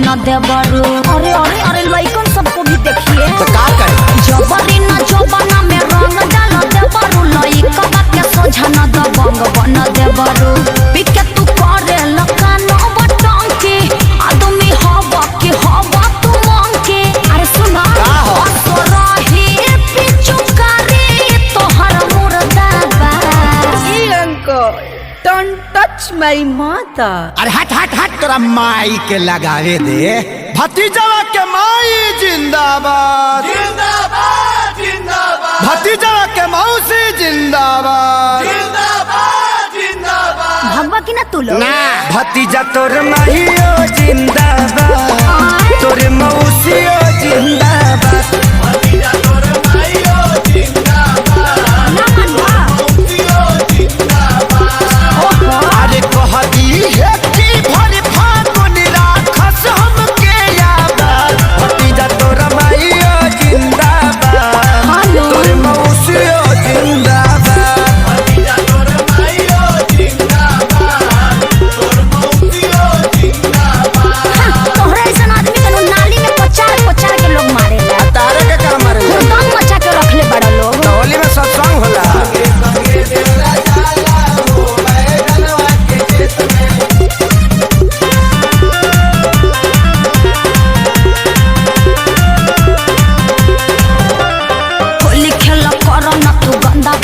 न देवरू। अरे अरे अरे लइकन सबको भी देखिए तो का करे जबरी न जबना में रंग डाल देवरू लइका के सोझा न दबंग बन देवरू। पिके तू करे लकान बटंकी आदमी हवा के हवा तू मंकी। अरे सुना का हो? असरही पिचुकारी तोहर मुर्दाबा। Uncle, don't touch my mother. अरे हट हट हट तोरा माई के लगावे दे। भतीजवा के माई जिंदाबाद जिंदाबाद जिंदाबाद भतीजवा के मौसी जिंदाबाद जिंदाबाद जिंदाबाद। भगवा की ना तू लोग ना भतीजा तोर माहियो जिंदाबाद तोर मौसियो जिंदाबाद भतीजा तोर माइयो जिंदाबाद ना मनवा मौसियो जिंदाबाद। अरे कह दी है कि भरी फागुन राखस हमके याद। भतीजा तोर माहियो जिंदाबाद तोर मौसियो जिंदाबाद भतीजा तोर माइयो जिंदाबाद तोर मौसियो जिंदाबाद। तोहरा ऐसा आदमी के नाली में पचार पचार के लोग मारे ला तारे के काम मारे दम मचा के रखले बड़ा लोग। होली में सत्संग होला। संगे देवरा जाला हो बैगनवा के खेत में। होली खेल कर न तू गंदा